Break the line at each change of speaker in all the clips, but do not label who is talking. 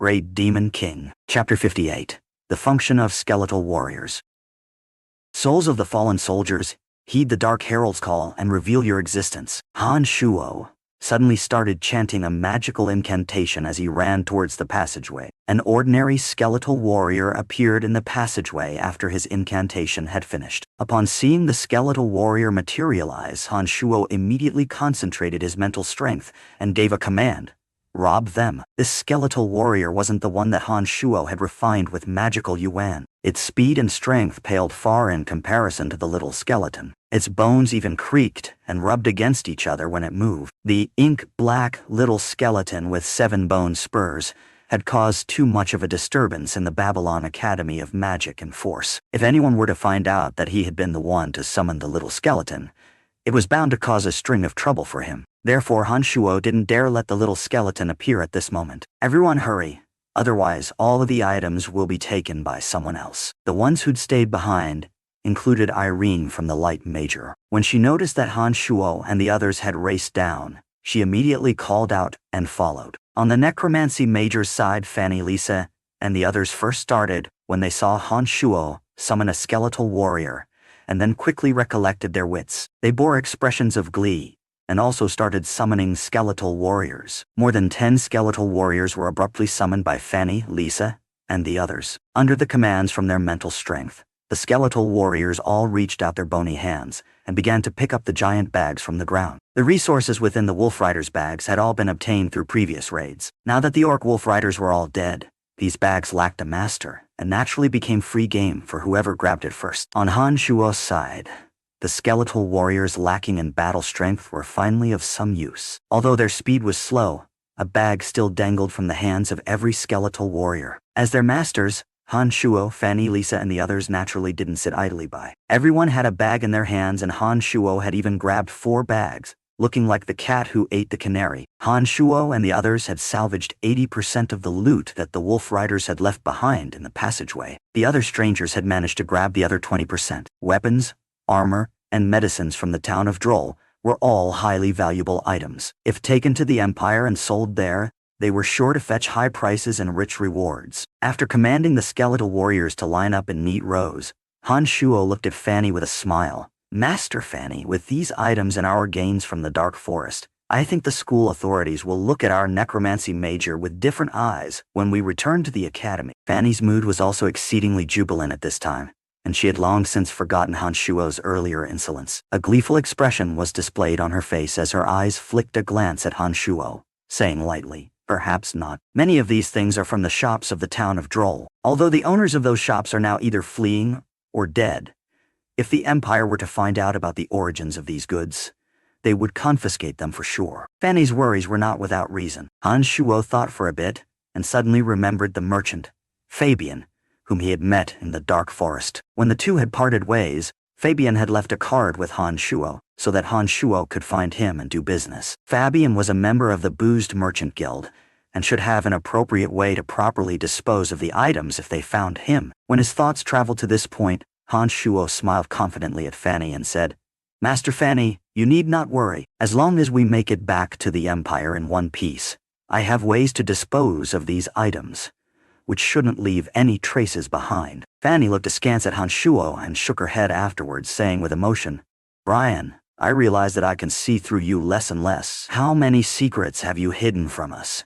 Great Demon King. Chapter 58. The Function of Skeletal Warriors. Souls of the fallen soldiers, heed the Dark Herald's call and reveal your existence. Shuo suddenly started chanting a magical incantation as he ran towards the passageway. An ordinary skeletal warrior appeared in the passageway after his incantation had finished. Upon seeing the skeletal warrior materialize, Shuo immediately concentrated his mental strength and gave a command. Rob them. This skeletal warrior wasn't the one that Shuo had refined with magical yuan. Its speed and strength paled far in comparison to the little skeleton. Its bones even creaked and rubbed against each other when it moved. The ink-black little skeleton with 7 bone spurs had caused too much of a disturbance in the Babylon Academy of Magic and Force. If anyone were to find out that he had been the one to summon the little skeleton, it was bound to cause a string of trouble for him. Therefore, Shuo didn't dare let the little skeleton appear at this moment. Everyone hurry, otherwise all of the items will be taken by someone else. The ones who'd stayed behind included Irene from the Light Major. When she noticed that Shuo and the others had raced down, she immediately called out and followed. On the Necromancy Major's side, Fanny, Lisa, and the others first started when they saw Shuo summon a skeletal warrior, and then quickly recollected their wits. They bore expressions of glee, and also started summoning skeletal warriors. More than 10 skeletal warriors were abruptly summoned by Fanny, Lisa, and the others. Under the commands from their mental strength, the skeletal warriors all reached out their bony hands and began to pick up the giant bags from the ground. The resources within the Wolf Riders' bags had all been obtained through previous raids. Now that the Orc Wolf Riders were all dead, these bags lacked a master, and naturally became free game for whoever grabbed it first. On Shuo's side, the skeletal warriors lacking in battle strength were finally of some use. Although their speed was slow, a bag still dangled from the hands of every skeletal warrior. As their masters, Shuo, Fanny, Lisa, and the others naturally didn't sit idly by. Everyone had a bag in their hands, and Shuo had even grabbed 4 bags, looking like the cat who ate the canary. Shuo and the others had salvaged 80% of the loot that the Wolf Riders had left behind in the passageway. The other strangers had managed to grab the other 20%. Weapons, armor, and medicines from the town of Drol were all highly valuable items. If taken to the Empire and sold there, they were sure to fetch high prices and rich rewards. After commanding the skeletal warriors to line up in neat rows, Shuo looked at Fanny with a smile. Master Fanny, with these items and our gains from the Dark Forest, I think the school authorities will look at our Necromancy Major with different eyes when we return to the academy. Fanny's mood was also exceedingly jubilant at this time, and she had long since forgotten Shuo's earlier insolence. A gleeful expression was displayed on her face as her eyes flicked a glance at Shuo, saying lightly, "Perhaps not. Many of these things are from the shops of the town of Drol. Although the owners of those shops are now either fleeing or dead, if the Empire were to find out about the origins of these goods, they would confiscate them for sure." Fanny's worries were not without reason. Shuo thought for a bit and suddenly remembered the merchant, Fabian, whom he had met in the Dark Forest. When the two had parted ways, Fabian had left a card with Shuo so that Shuo could find him and do business. Fabian was a member of the Boozed Merchant Guild and should have an appropriate way to properly dispose of the items if they found him. When his thoughts traveled to this point, Shuo smiled confidently at Fanny and said, "Master Fanny, you need not worry. As long as we make it back to the Empire in one piece, I have ways to dispose of these items, which shouldn't leave any traces behind." Fanny looked askance at Shuo and shook her head afterwards, saying with emotion, "Brian, I realize that I can see through you less and less. How many secrets have you hidden from us?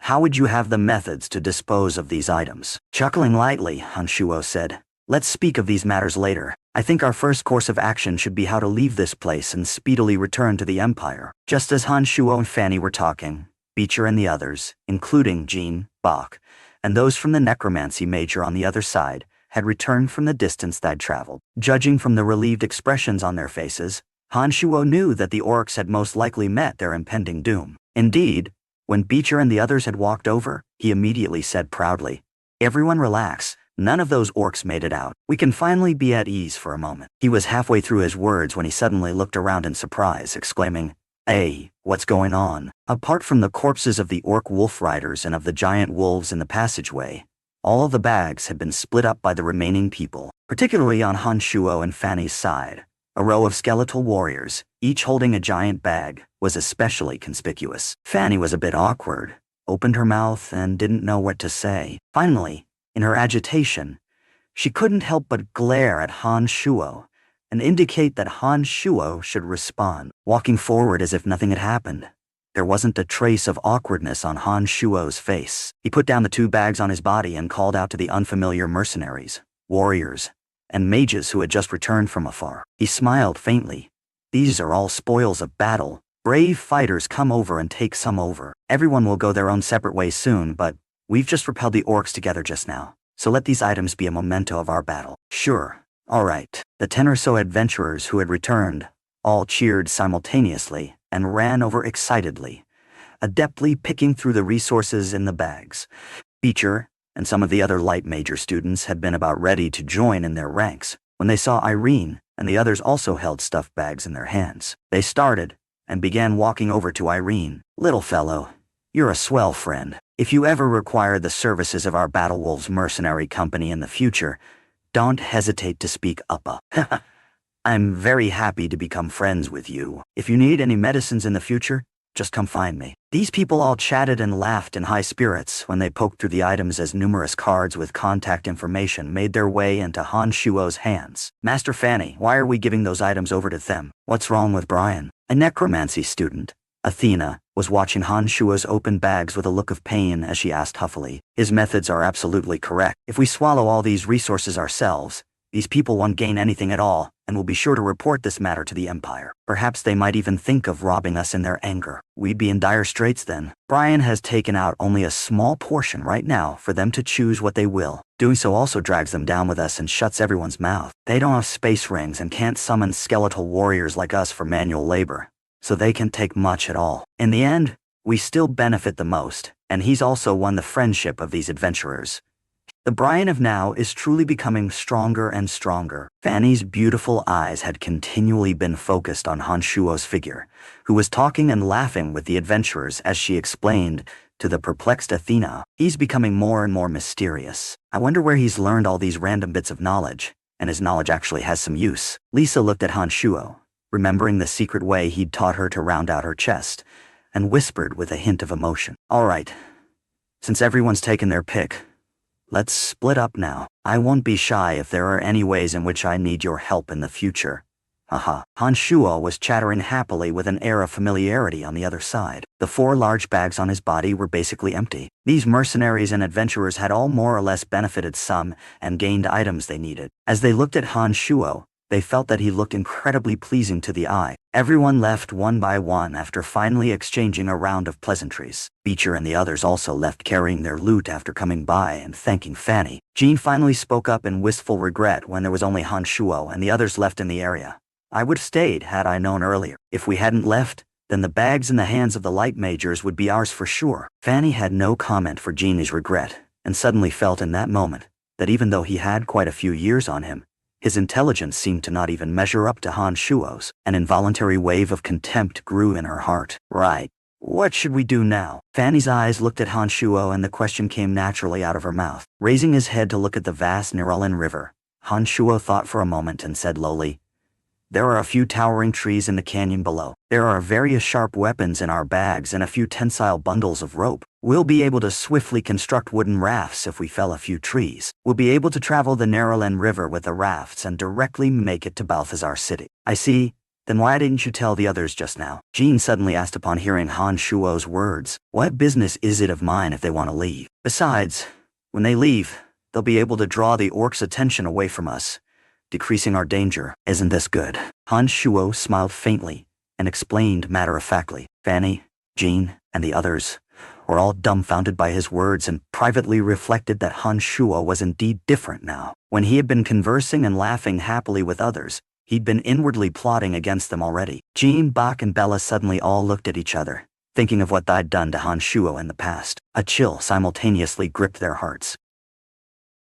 How would you have the methods to dispose of these items?" Chuckling lightly, Shuo said, "Let's speak of these matters later. I think our first course of action should be how to leave this place and speedily return to the Empire." Just as Shuo and Fanny were talking, Beecher and the others, including Jean, Bach, and those from the Necromancy Major on the other side, had returned from the distance they'd traveled. Judging from the relieved expressions on their faces, Shuo knew that the orcs had most likely met their impending doom. Indeed, when Beecher and the others had walked over, he immediately said proudly, "Everyone relax. None of those orcs made it out. We can finally be at ease for a moment." He was halfway through his words when he suddenly looked around in surprise, exclaiming, "Hey, what's going on?" Apart from the corpses of the Orc Wolf Riders and of the giant wolves in the passageway, all the bags had been split up by the remaining people, particularly on Shuo and Fanny's side. A row of skeletal warriors, each holding a giant bag, was especially conspicuous. Fanny was a bit awkward, opened her mouth and didn't know what to say. Finally, in her agitation, she couldn't help but glare at Han Shuo and indicate that Han Shuo should respond, walking forward as if nothing had happened. There wasn't a trace of awkwardness on Han Shuo's face. He put down the 2 bags on his body and called out to the unfamiliar mercenaries, warriors, and mages who had just returned from afar. He smiled faintly. These are all spoils of battle. Brave fighters come over and take some over. Everyone will go their own separate ways soon, but we've just repelled the orcs together just now. So let these items be a memento of our battle. Sure. All right. The 10 or so adventurers who had returned all cheered simultaneously and ran over excitedly, adeptly picking through the resources in the bags. Beecher and some of the other light major students had been about ready to join in their ranks when they saw Irene and the others also held stuffed bags in their hands. They started and began walking over to Irene. Little fellow, you're a swell friend. If you ever require the services of our Battle Wolves mercenary company in the future, don't hesitate to speak up. I'm very happy to become friends with you. If you need any medicines in the future, just come find me. These people all chatted and laughed in high spirits when they poked through the items as numerous cards with contact information made their way into Han Shuo's hands. Master Fanny, why are we giving those items over to them? What's wrong with Brian? A necromancy student, Athena, was watching Han Shuo's open bags with a look of pain as she asked huffily. His methods are absolutely correct. If we swallow all these resources ourselves, these people won't gain anything at all, and will be sure to report this matter to the Empire. Perhaps they might even think of robbing us in their anger. We'd be in dire straits then. Brian has taken out only a small portion right now for them to choose what they will. Doing so also drags them down with us and shuts everyone's mouth. They don't have space rings and can't summon skeletal warriors like us for manual labor, so they can take much at all. In the end, we still benefit the most, and he's also won the friendship of these adventurers. The Brian of now is truly becoming stronger and stronger. Fanny's beautiful eyes had continually been focused on Han Shuo's figure, who was talking and laughing with the adventurers as she explained to the perplexed Athena. He's becoming more and more mysterious. I wonder where he's learned all these random bits of knowledge, and his knowledge actually has some use. Lisa looked at Han Shuo, remembering the secret way he'd taught her to round out her chest, and whispered with a hint of emotion. All right, since everyone's taken their pick, let's split up now. I won't be shy if there are any ways in which I need your help in the future. Haha. Han Shuo was chattering happily with an air of familiarity on the other side. The 4 large bags on his body were basically empty. These mercenaries and adventurers had all more or less benefited some and gained items they needed. As they looked at Han Shuo, they felt that he looked incredibly pleasing to the eye. Everyone left one by one after finally exchanging a round of pleasantries. Beecher and the others also left carrying their loot after coming by and thanking Fanny. Jean finally spoke up in wistful regret when there was only Han Shuo and the others left in the area. I would have stayed had I known earlier. If we hadn't left, then the bags in the hands of the light majors would be ours for sure. Fanny had no comment for Jean's regret, and suddenly felt in that moment that even though he had quite a few years on him, his intelligence seemed to not even measure up to Han Shuo's. An involuntary wave of contempt grew in her heart. Right. What should we do now? Fanny's eyes looked at Han Shuo and the question came naturally out of her mouth. Raising his head to look at the vast Drol River, Han Shuo thought for a moment and said lowly, there are a few towering trees in the canyon below. There are various sharp weapons in our bags and a few tensile bundles of rope. We'll be able to swiftly construct wooden rafts if we fell a few trees. We'll be able to travel the Drol River with the rafts and directly make it to Balthazar City. I see. Then why didn't you tell the others just now? Jean suddenly asked upon hearing Han Shuo's words. What business is it of mine if they want to leave? Besides, when they leave, they'll be able to draw the orcs' attention away from us, decreasing our danger. Isn't this good? Han Shuo smiled faintly and explained matter-of-factly. Fanny, Jean, and the others were all dumbfounded by his words and privately reflected that Han Shuo was indeed different now. When he had been conversing and laughing happily with others, he'd been inwardly plotting against them already. Jean, Bach, and Bella suddenly all looked at each other, thinking of what they'd done to Han Shuo in the past. A chill simultaneously gripped their hearts.